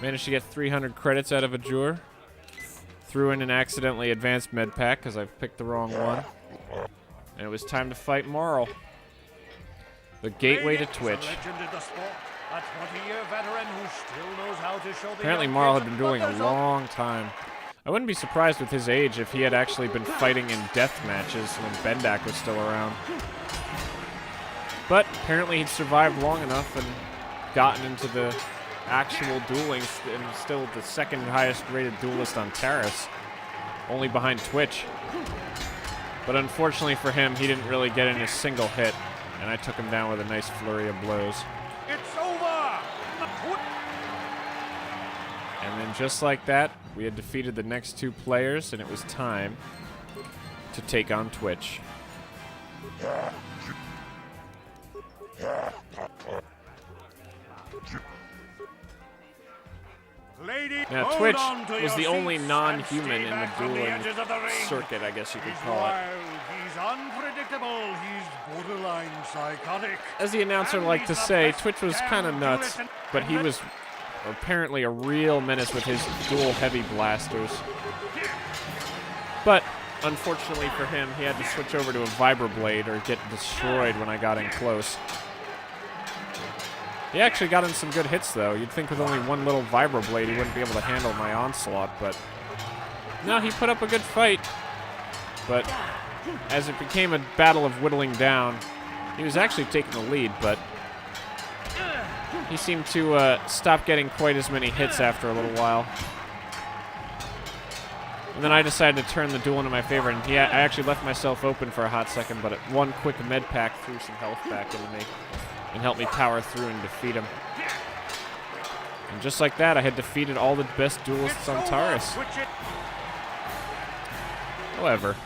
Managed to get 300 credits out of a Jur. Threw in an accidentally advanced med pack because I picked the wrong one. And it was time to fight Marl. The gateway to Twitch. Apparently Marl had been dueling a long time. I wouldn't be surprised with his age if he had actually been fighting in death matches when Bendak was still around. But apparently he'd survived long enough and gotten into the actual dueling, and still the second highest rated duelist on Taris, only behind Twitch. But unfortunately for him, he didn't really get in a single hit, and I took him down with a nice flurry of blows. It's over! And then just like that, we had defeated the next two players, and it was time to take on Twitch. Now, Twitch was the only non-human in the dueling circuit, I guess you could call it. He's unpredictable. He's borderline psychotic. As the announcer liked to say, Twitch was kind of nuts, but he was apparently a real menace with his dual heavy blasters. But unfortunately for him, he had to switch over to a vibroblade or get destroyed when I got in close. He actually got in some good hits, though. You'd think with only one little vibroblade, he wouldn't be able to handle my onslaught, but no, he put up a good fight. But as it became a battle of whittling down, he was actually taking the lead, but he seemed to stop getting quite as many hits after a little while. And then I decided to turn the duel into my favor, and I actually left myself open for a hot second, but one quick med pack threw some health back into me and helped me power through and defeat him. And just like that, I had defeated all the best duelists on Taris. However,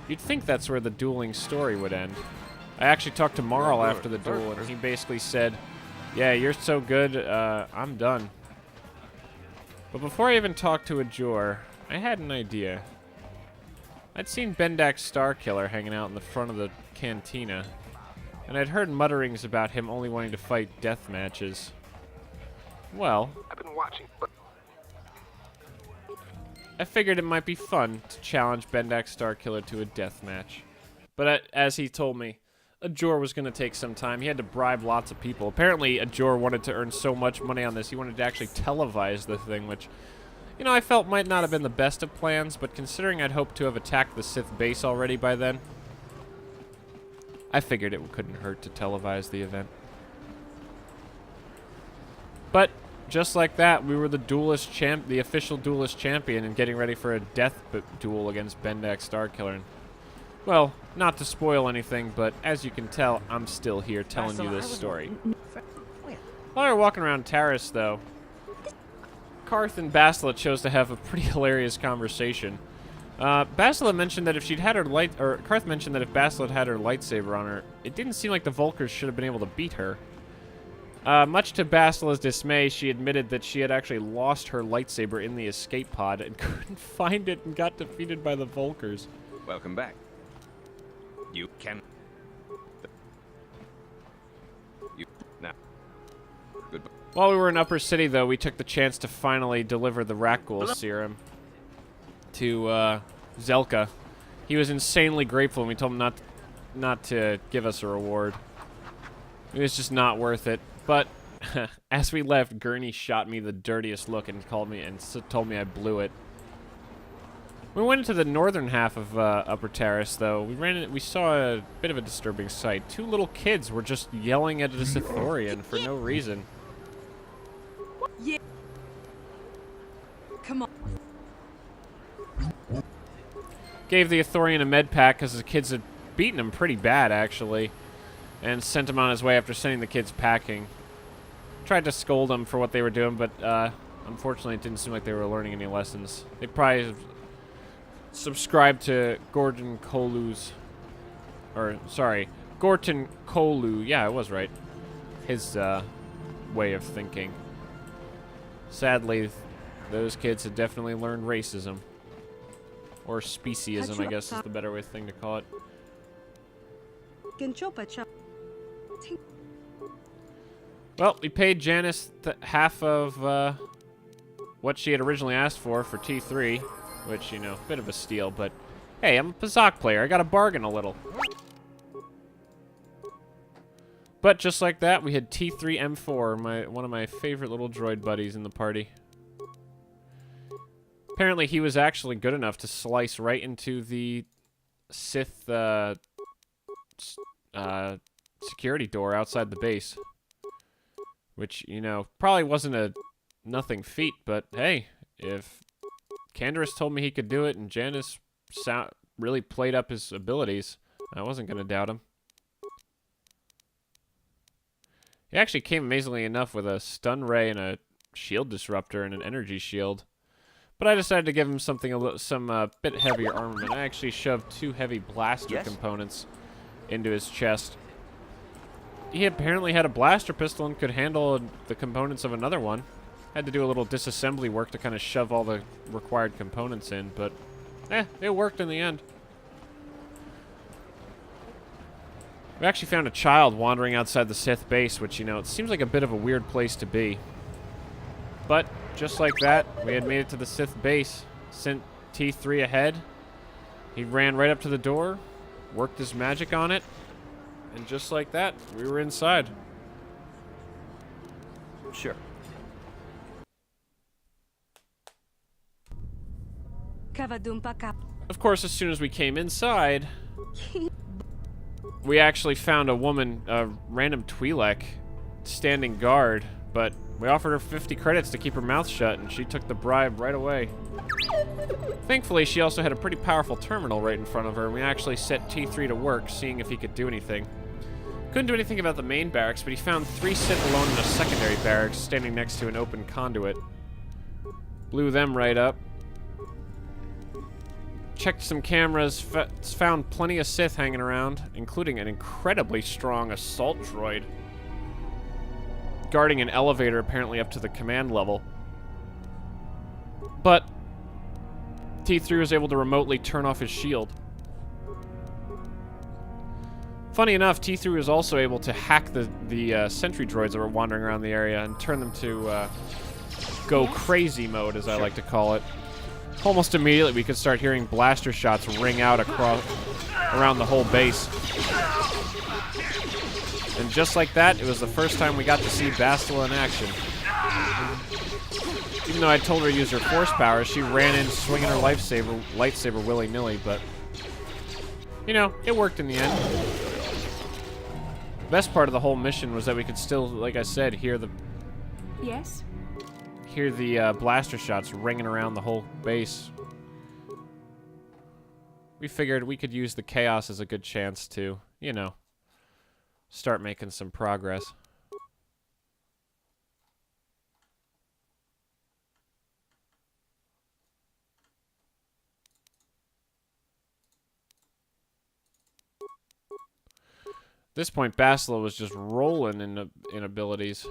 you'd think that's where the dueling story would end. I actually talked to Marl after the duel, and he basically said, yeah, you're so good, I'm done. But before I even talked to a Jor, I had an idea. I'd seen Bendak's Starkiller hanging out in the front of the cantina, and I'd heard mutterings about him only wanting to fight death matches. Well, I've been watching, but I figured it might be fun to challenge Bendak's Starkiller to a death match. But as he told me, a Jor was going to take some time. He had to bribe lots of people. Apparently, a Jor wanted to earn so much money on this, he wanted to actually televise the thing, which, you know, I felt might not have been the best of plans, but considering I'd hoped to have attacked the Sith base already by then, I figured it couldn't hurt to televise the event. But just like that, we were the the official duelist champion, and getting ready for a death duel against Bendak Starkiller. And, well, not to spoil anything, but as you can tell, I'm still here telling you this story. While we were walking around Taris, though, Karth and Basila chose to have a pretty hilarious conversation. Basila mentioned that if she'd had her Karth mentioned that if Basila had had her lightsaber on her, it didn't seem like the Vulkars should have been able to beat her. Much to Basila's dismay, she admitted that she had actually lost her lightsaber in the escape pod and couldn't find it and got defeated by the Vulkars. welcome back. You can. Now. Goodbye. While we were in Upper City, though, we took the chance to finally deliver the Rakghoul serum to Zelka. He was insanely grateful, and we told him not to give us a reward. It was just not worth it. But as we left, Gurney shot me the dirtiest look and told me I blew it. We went into the northern half of Upper Terrace, though. We saw a bit of a disturbing sight. Two little kids were just yelling at a Sithorian for no reason. Yeah. Come on. Gave the Ithorian a med pack because the kids had beaten him pretty bad, actually, and sent him on his way after sending the kids packing. Tried to scold them for what they were doing, but unfortunately it didn't seem like they were learning any lessons. They probably subscribed to Gorton Kolu's, Gorton Kolu, yeah, I was right, his way of thinking. Sadly, those kids had definitely learned racism. Or speciesism, I guess is the better thing to call it. Well, we paid Janice half of what she had originally asked for T3, which, you know, a bit of a steal, but hey, I'm a Pazaak player. I got to bargain a little. But just like that, we had T3M4, one of my favorite little droid buddies in the party. Apparently, he was actually good enough to slice right into the Sith security door outside the base. Which, you know, probably wasn't a nothing feat, but hey, if Canderous told me he could do it and Janice really played up his abilities, I wasn't going to doubt him. He actually came amazingly enough with a stun ray and a shield disruptor and an energy shield. But I decided to give him something some bit heavier armament. I actually shoved 2 heavy blaster components into his chest. He apparently had a blaster pistol and could handle the components of another one. Had to do a little disassembly work to kind of shove all the required components in, but it worked in the end. We actually found a child wandering outside the Sith base, which, you know, it seems like a bit of a weird place to be. But just like that, we had made it to the Sith base, sent T3 ahead. He ran right up to the door, worked his magic on it, and just like that, we were inside. Sure. Of course, as soon as we came inside, we actually found a woman, a random Twi'lek, standing guard, but we offered her 50 credits to keep her mouth shut, and she took the bribe right away. Thankfully, she also had a pretty powerful terminal right in front of her, and we actually set T3 to work, seeing if he could do anything. Couldn't do anything about the main barracks, but he found 3 Sith alone in a secondary barracks, standing next to an open conduit. Blew them right up. Checked some cameras, found plenty of Sith hanging around, including an incredibly strong assault droid, guarding an elevator apparently up to the command level. But T3 was able to remotely turn off his shield. Funny enough, T3 was also able to hack the sentry droids that were wandering around the area and turn them to go crazy mode, as I like to call it. Almost immediately, we could start hearing blaster shots ring out around the whole base. And just like that, it was the first time we got to see Bastila in action. Even though I told her to use her force power, she ran in swinging her lightsaber willy-nilly, but, you know, it worked in the end. The best part of the whole mission was that we could still, like I said, hear the blaster shots ringing around the whole base. We figured we could use the chaos as a good chance to, you know, start making some progress. At this point, Bastila was just rolling in abilities.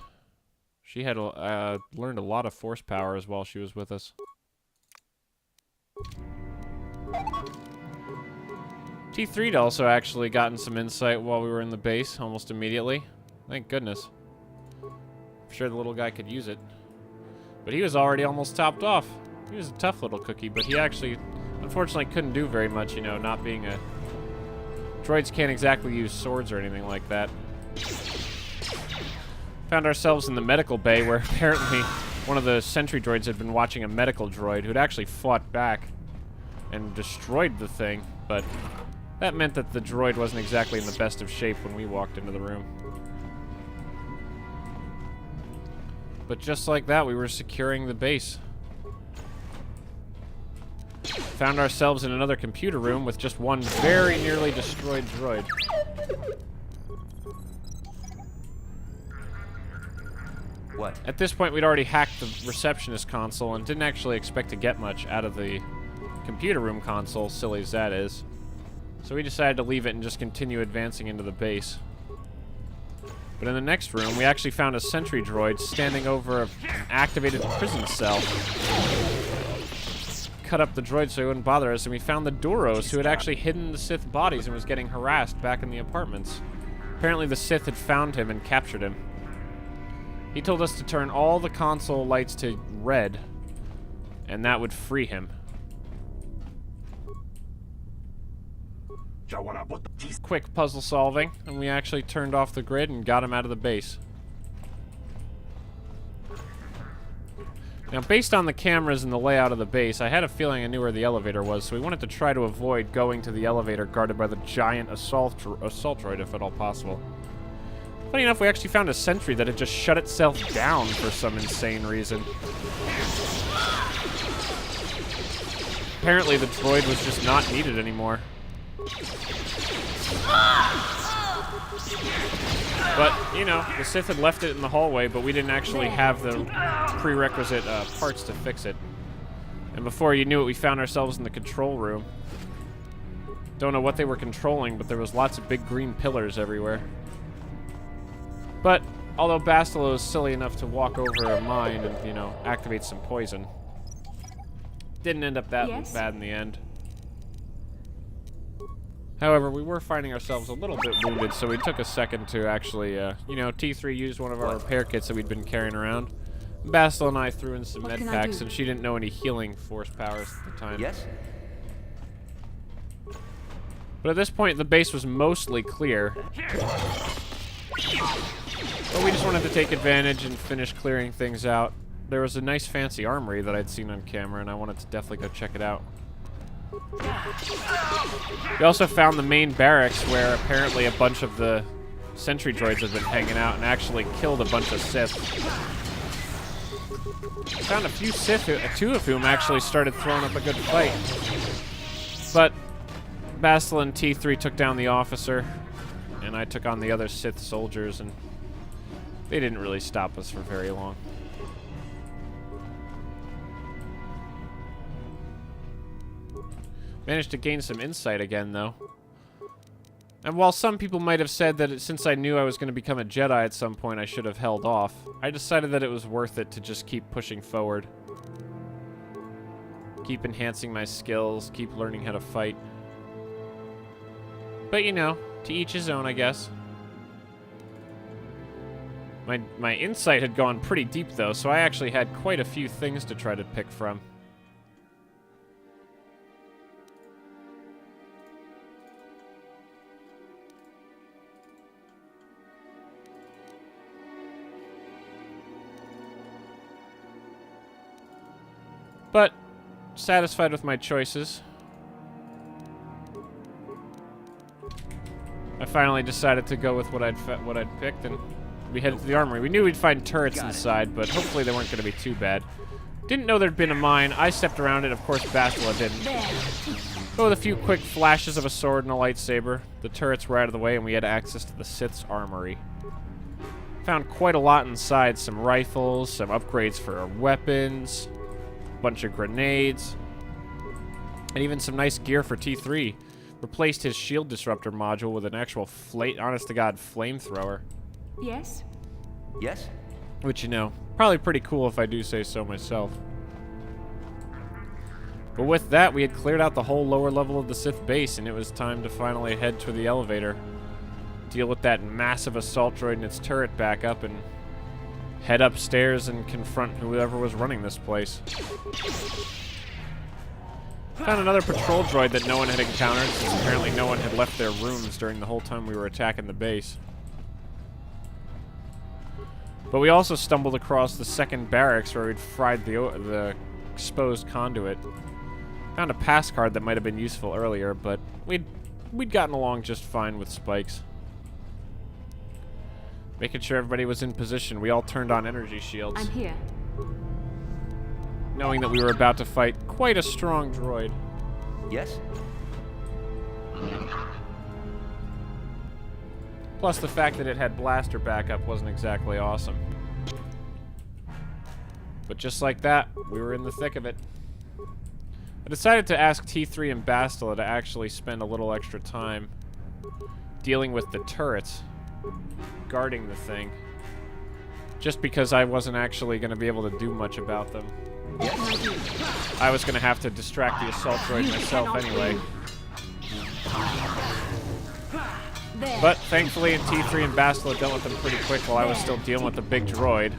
She had learned a lot of force powers while she was with us. T3'd also actually gotten some insight while we were in the base almost immediately. Thank goodness. I'm sure the little guy could use it. But he was already almost topped off. He was a tough little cookie, but he actually, unfortunately, couldn't do very much, you know, not being a... Droids can't exactly use swords or anything like that. Found ourselves in the medical bay where apparently one of the sentry droids had been watching a medical droid who'd actually fought back and destroyed the thing, but that meant that the droid wasn't exactly in the best of shape when we walked into the room. But just like that, we were securing the base. Found ourselves in another computer room with just one very nearly destroyed droid. What? At this point, we'd already hacked the receptionist console and didn't actually expect to get much out of the computer room console, silly as that is. So we decided to leave it and just continue advancing into the base. But in the next room, we actually found a sentry droid standing over an activated prison cell. Cut up the droid so he wouldn't bother us, and we found the Duros, who had actually hidden the Sith bodies and was getting harassed back in the apartments. Apparently the Sith had found him and captured him. He told us to turn all the console lights to red, and that would free him. Quick puzzle solving, and we actually turned off the grid and got him out of the base. Now, based on the cameras and the layout of the base, I had a feeling I knew where the elevator was, so we wanted to try to avoid going to the elevator guarded by the giant assault droid if at all possible. Funny enough, we actually found a sentry that had just shut itself down for some insane reason. Apparently, the droid was just not needed anymore. But, you know, the Sith had left it in the hallway, but we didn't actually have the prerequisite parts to fix it. And before you knew it, we found ourselves in the control room. Don't know what they were controlling, but there was lots of big green pillars everywhere. But, although Bastila was silly enough to walk over a mine and, you know, activate some poison, didn't end up that bad in the end. However, we were finding ourselves a little bit wounded, so we took a second to actually, you know, T3 used one of our repair kits that we'd been carrying around. Bastila and I threw in some med packs, and she didn't know any healing force powers at the time. Yes? But at this point, the base was mostly clear. But we just wanted to take advantage and finish clearing things out. There was a nice fancy armory that I'd seen on camera, and I wanted to definitely go check it out. We also found the main barracks where apparently a bunch of the sentry droids have been hanging out and actually killed a bunch of Sith. Found a few Sith, two of whom actually started throwing up a good fight. But Bastila and T3 took down the officer, and I took on the other Sith soldiers, and they didn't really stop us for very long. Managed to gain some insight again, though. And while some people might have said that since I knew I was going to become a Jedi at some point, I should have held off, I decided that it was worth it to just keep pushing forward. Keep enhancing my skills, keep learning how to fight. But, you know, to each his own, I guess. My insight had gone pretty deep, though, so I actually had quite a few things to try to pick from. But, satisfied with my choices, I finally decided to go with what I'd picked, and we headed to the armory. We knew we'd find turrets inside, but hopefully they weren't going to be too bad. Didn't know there'd been a mine. I stepped around it. Of course, Bastila didn't. But with a few quick flashes of a sword and a lightsaber, the turrets were out of the way, and we had access to the Sith's armory. Found quite a lot inside. Some rifles, some upgrades for our weapons, bunch of grenades, and even some nice gear for T3. Replaced his shield disruptor module with an actual honest-to-God flamethrower. Yes? Yes? Which, you know, probably pretty cool if I do say so myself. But with that, we had cleared out the whole lower level of the Sith base, and it was time to finally head to the elevator. Deal with that massive assault droid and its turret back up, and head upstairs and confront whoever was running this place. Found another patrol droid that no one had encountered, since apparently no one had left their rooms during the whole time we were attacking the base. But we also stumbled across the second barracks where we'd fried the exposed conduit. Found a pass card that might have been useful earlier, but we'd gotten along just fine with spikes. Making sure everybody was in position, we all turned on energy shields. I'm here. Knowing that we were about to fight quite a strong droid. Yes? Plus the fact that it had blaster backup wasn't exactly awesome. But just like that, we were in the thick of it. I decided to ask T3 and Bastila to actually spend a little extra time dealing with the turrets, guarding the thing, just because I wasn't actually going to be able to do much about them. I was going to have to distract the assault droid myself anyway. But thankfully, T3 and Bastila dealt with them pretty quick while I was still dealing with the big droid.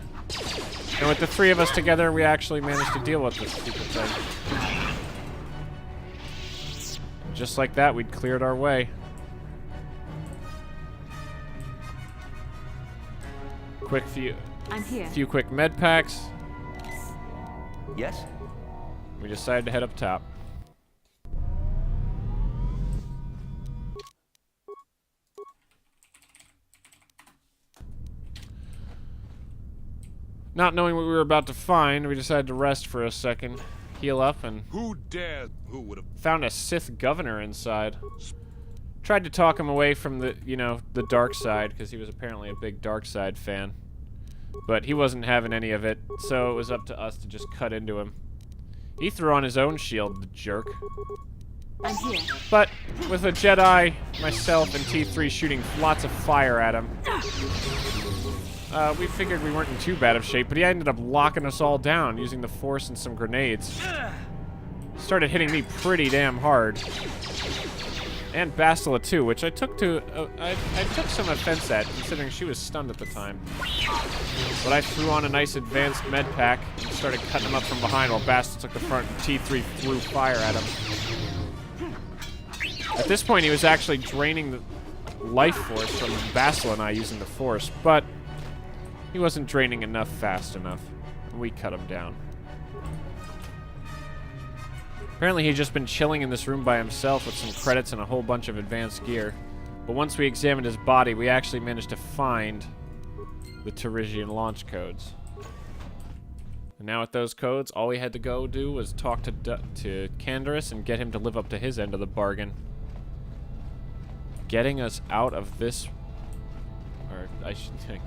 And with the three of us together, we actually managed to deal with this stupid thing. Just like that, we'd cleared our way. I'm here. Few quick med packs. Yes? We decided to head up top. Not knowing what we were about to find, we decided to rest for a second, heal up, and Who dared? Who would have? found a Sith governor inside. Tried to talk him away from the, the dark side, because he was apparently a big dark side fan. But he wasn't having any of it, so it was up to us to just cut into him. He threw on his own shield, the jerk. I'm here. But with a Jedi, myself, and T3 shooting lots of fire at him, we figured we weren't in too bad of shape, but he ended up locking us all down using the Force and some grenades. Started hitting me pretty damn hard. And Bastila too, which I took I took some offense at, considering she was stunned at the time. But I threw on a nice advanced med pack and started cutting him up from behind while Bastila took the front and T3 threw fire at him. At this point, he was actually draining the life force from Bastila and I using the Force, but he wasn't draining enough fast enough. And we cut him down. Apparently he'd just been chilling in this room by himself with some credits and a whole bunch of advanced gear. But once we examined his body, we actually managed to find the Teresian launch codes. And now with those codes, all we had to go do was talk to Canderous and get him to live up to his end of the bargain. Getting us out of this... Or,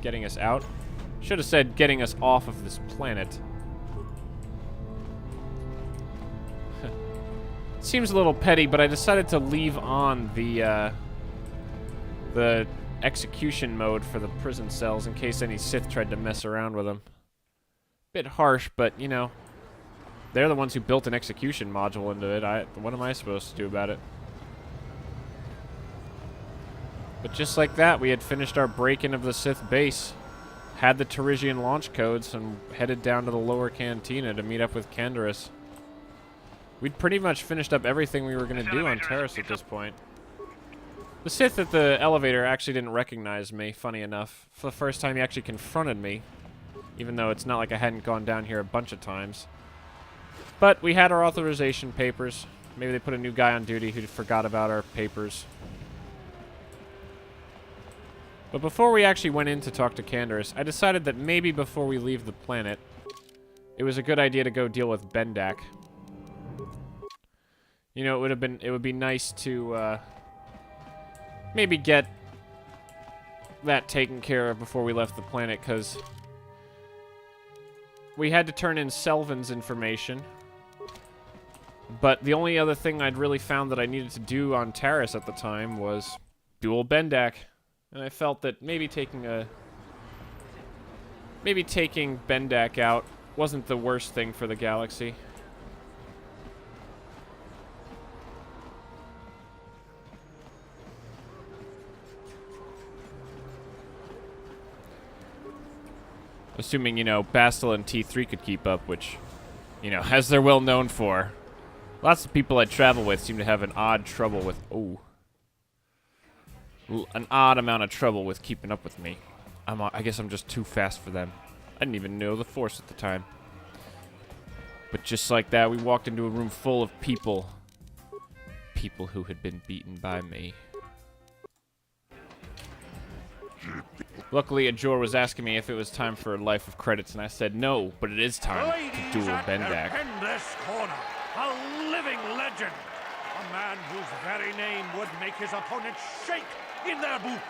getting us out? Should have said getting us off of this planet. Seems a little petty, but I decided to leave on the execution mode for the prison cells in case any Sith tried to mess around with them. Bit harsh, but, they're the ones who built an execution module into it. What am I supposed to do about it? But just like that, we had finished our break-in of the Sith base, had the Teresian launch codes, and headed down to the lower cantina to meet up with Canderous. We'd pretty much finished up everything we were going to do on Terrace at this point. The Sith at the elevator actually didn't recognize me, funny enough. For the first time, he actually confronted me, even though it's not like I hadn't gone down here a bunch of times. But we had our authorization papers. Maybe they put a new guy on duty who forgot about our papers. But before we actually went in to talk to Canderous, I decided that maybe before we leave the planet, it was a good idea to go deal with Bendak. It would be nice to, maybe get that taken care of before we left the planet, because we had to turn in Selvin's information. But the only other thing I'd really found that I needed to do on Taris at the time was duel Bendak. And I felt that maybe taking Bendak out wasn't the worst thing for the galaxy. Assuming, Bastila and T3 could keep up, which, as they're well known for. Lots of people I travel with seem to have an odd amount of trouble with keeping up with me. I guess I'm just too fast for them. I didn't even know the Force at the time. But just like that, we walked into a room full of people. People who had been beaten by me. Luckily, Ajor was asking me if it was time for a life of credits, and I said no, but it is time to duel Bendak. In this corner, a living legend. A man whose very name would make his opponents shake in their boots.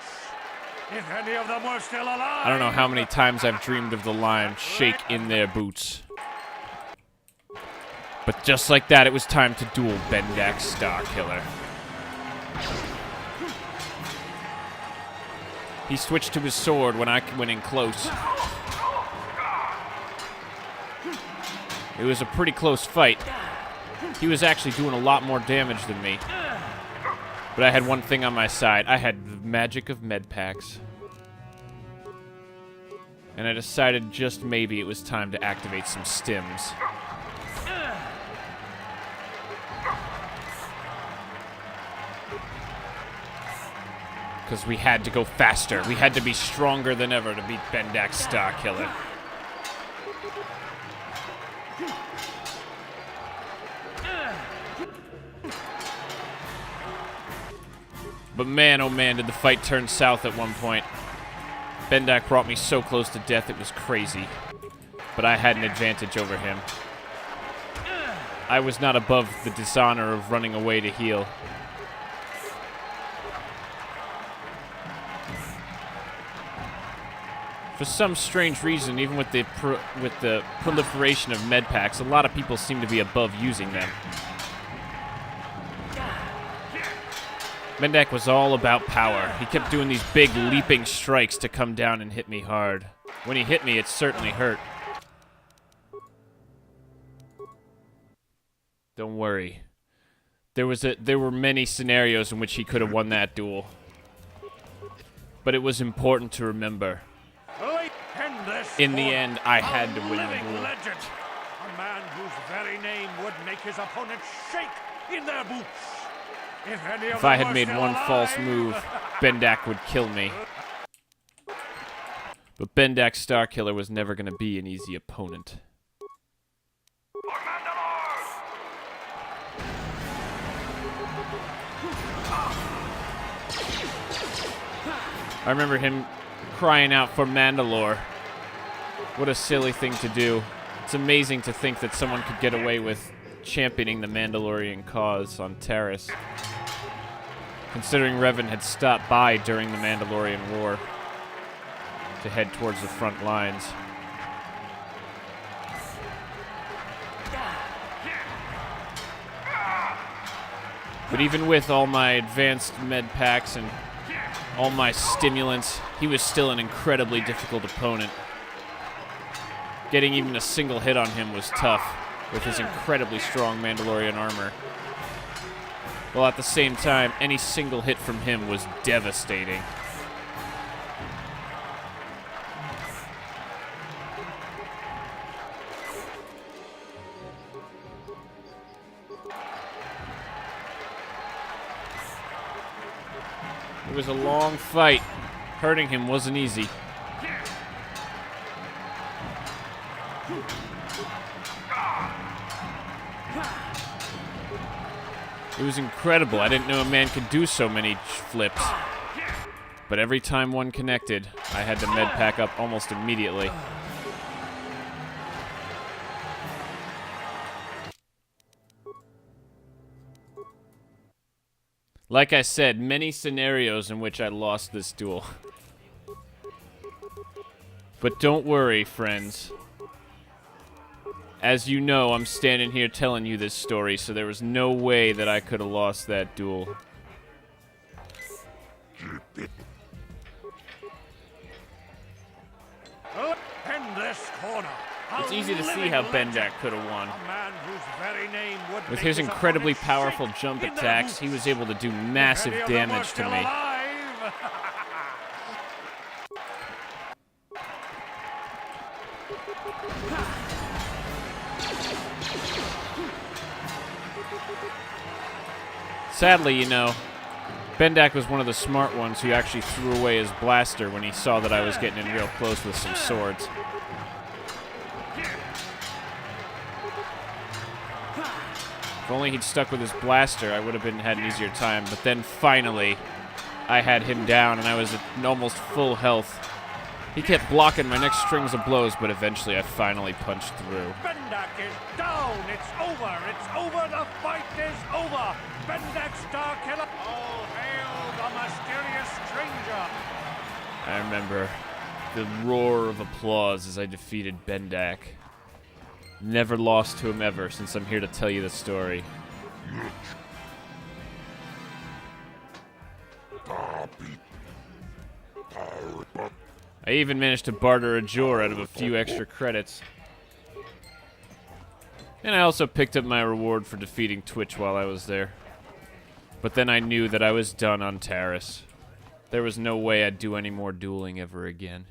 If any of them were still alive... I don't know how many times I've dreamed of the line, shake in their boots. But just like that, it was time to duel Bendak Starkiller. He switched to his sword when I went in close. It was a pretty close fight. He was actually doing a lot more damage than me. But I had one thing on my side. I had the magic of med packs. And I decided just maybe it was time to activate some stims. Because we had to go faster. We had to be stronger than ever to beat Bendak's Starkiller. But man, oh man, did the fight turn south at one point. Bendak brought me so close to death, it was crazy. But I had an advantage over him. I was not above the dishonor of running away to heal. For some strange reason, even with the proliferation of med packs, a lot of people seem to be above using them. Bendak was all about power. He kept doing these big leaping strikes to come down and hit me hard. When he hit me, it certainly hurt. Don't worry. There were many scenarios in which he could have won that duel. But it was important to remember. In the end, I had to win the duel. Legend. A man whose very name would make his opponents shake in their boots. If I had made one false move, Bendak would kill me. But Bendak's Starkiller was never going to be an easy opponent. I remember him crying out for Mandalore. What a silly thing to do. It's amazing to think that someone could get away with championing the Mandalorian cause on Taris, considering Revan had stopped by during the Mandalorian War to head towards the front lines. But even with all my advanced med packs and all my stimulants, he was still an incredibly difficult opponent. Getting even a single hit on him was tough, with his incredibly strong Mandalorian armor. While at the same time, any single hit from him was devastating. It was a long fight. Hurting him wasn't easy. It was incredible. I didn't know a man could do so many flips. But every time one connected, I had to med pack up almost immediately. Like I said, many scenarios in which I lost this duel. But don't worry, friends. As you know, I'm standing here telling you this story, so there was no way that I could have lost that duel. It's easy to see how Bendak could have won. With his incredibly powerful jump attacks, he was able to do massive damage to me. Sadly, you know, Bendak was one of the smart ones who actually threw away his blaster when he saw that I was getting in real close with some swords. If only he'd stuck with his blaster, I would have had an easier time. But then finally, I had him down and I was at almost full health. He kept blocking my next strings of blows, but eventually I finally punched through. Bendak is down. It's over. It's over. The fight is over. Bendak Starkiller. All hail the mysterious stranger. I remember the roar of applause as I defeated Bendak. Never lost to him ever since I'm here to tell you the story. I even managed to barter a Jor out of a few extra credits. And I also picked up my reward for defeating Twitch while I was there. But then I knew that I was done on Taris. There was no way I'd do any more dueling ever again.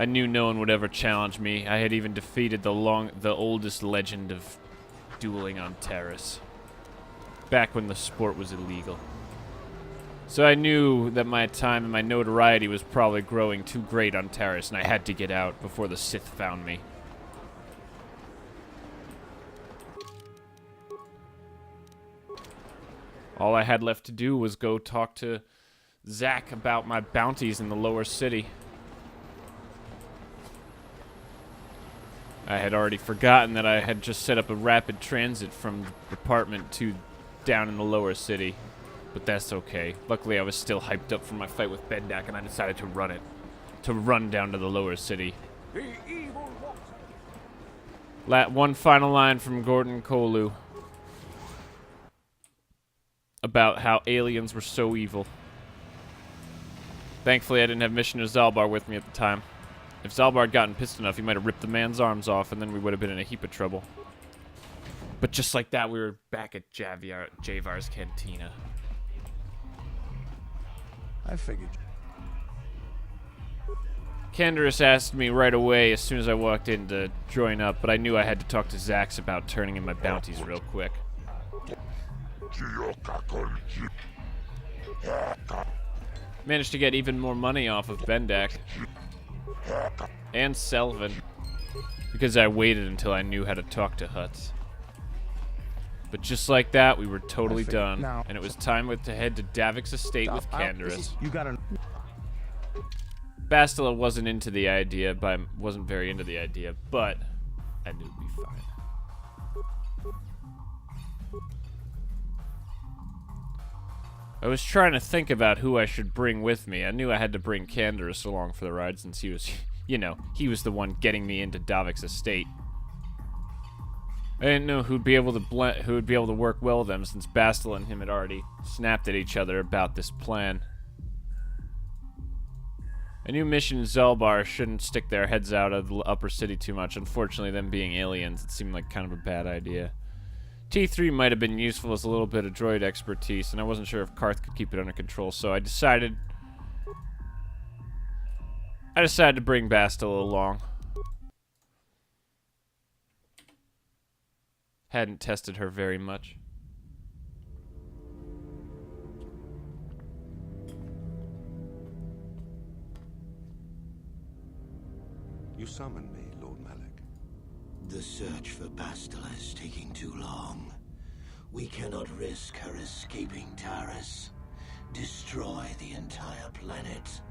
I knew no one would ever challenge me. I had even defeated the oldest legend of dueling on Terrace, back when the sport was illegal. So I knew that my time and my notoriety was probably growing too great on Terrace, and I had to get out before the Sith found me. All I had left to do was go talk to Zack about my bounties in the lower city. I had already forgotten that I had just set up a rapid transit from the department to down in the lower city. But that's okay. Luckily, I was still hyped up from my fight with Bendak, and I decided to run it. To run down to the lower city. One final line from Gordon Kolu about how aliens were so evil. Thankfully, I didn't have Missioner Zalbar with me at the time. If Zalbar had gotten pissed enough, he might have ripped the man's arms off, and then we would have been in a heap of trouble. But just like that, we were back at Javar's Cantina. I figured. Canderous asked me right away as soon as I walked in to join up, but I knew I had to talk to Zax about turning in my bounties real quick. Managed to get even more money off of Bendak and Selvin because I waited until I knew how to talk to Huts. But just like that, we were totally done, and it was time to head to Davic's estate with Canderous. You gotta. Bastila wasn't into the idea, but wasn't very into the idea, but I knew it'd be fine. I was trying to think about who I should bring with me. I knew I had to bring Canderous along for the ride since he was, you know, he was the one getting me into Davic's estate. I didn't know who would be able to work well with them since Bastila and him had already snapped at each other about this plan. I knew Mission and Zalbar shouldn't stick their heads out of the upper city too much. Unfortunately, them being aliens, it seemed like kind of a bad idea. T3 might have been useful as a little bit of droid expertise, and I wasn't sure if Karth could keep it under control, so I decided to bring Bastila along. Hadn't tested her very much. You summoned me, Lord Malak. The search for Bastila is taking too long. We cannot risk her escaping Taris. Destroy the entire planet.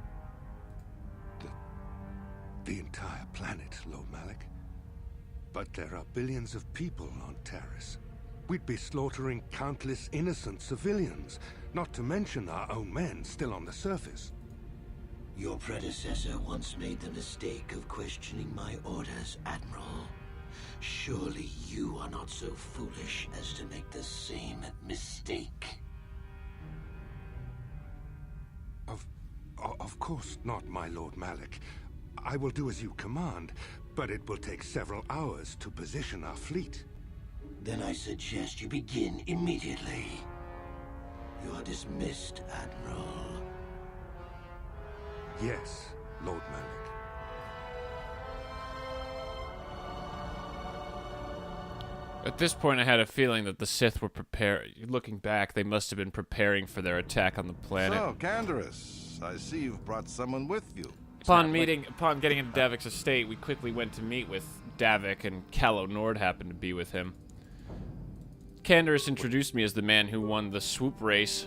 The entire planet, Lord Malak? But there are billions of people on Taris. We'd be slaughtering countless innocent civilians, not to mention our own men still on the surface. Your predecessor once made the mistake of questioning my orders, Admiral. Surely you are not so foolish as to make the same mistake. Of course not, my Lord Malak. I will do as you command, but it will take several hours to position our fleet. Then I suggest you begin immediately. You are dismissed, Admiral. Yes, Lord Malak. At this point, I had a feeling that the Sith were prepared. Looking back, they must have been preparing for their attack on the planet. So, Canderous, I see you've brought someone with you. Upon getting into Davic's estate, we quickly went to meet with Davic, and Calo Nord happened to be with him. Canderous introduced me as the man who won the swoop race.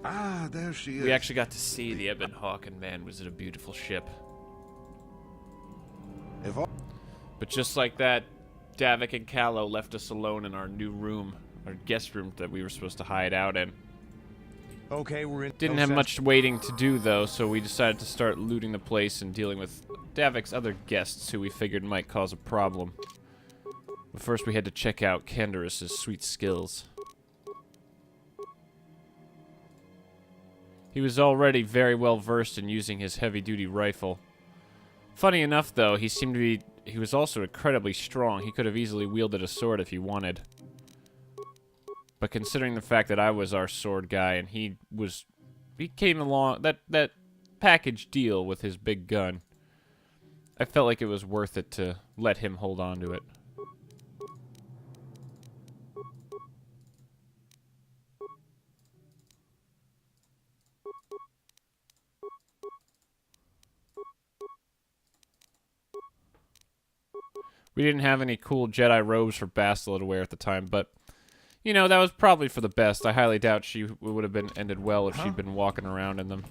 Ah, there she is. We actually got to see the Ebon Hawk, and man, was it a beautiful ship. But just like that, Davic and Calo left us alone in our new room, our guest room that we were supposed to hide out in. Okay, we're in. Didn't have much waiting to do, though, so we decided to start looting the place and dealing with Davic's other guests who we figured might cause a problem. But first we had to check out Canderous' sweet skills. He was already very well versed in using his heavy-duty rifle. Funny enough, though, he was also incredibly strong. He could have easily wielded a sword if he wanted. But considering the fact that I was our sword guy and he came along, that package deal with his big gun, I felt like it was worth it to let him hold on to it. We didn't have any cool Jedi robes for Bastila to wear at the time, but, you know, that was probably for the best. I highly doubt she would have been ended well if she'd been walking around in them.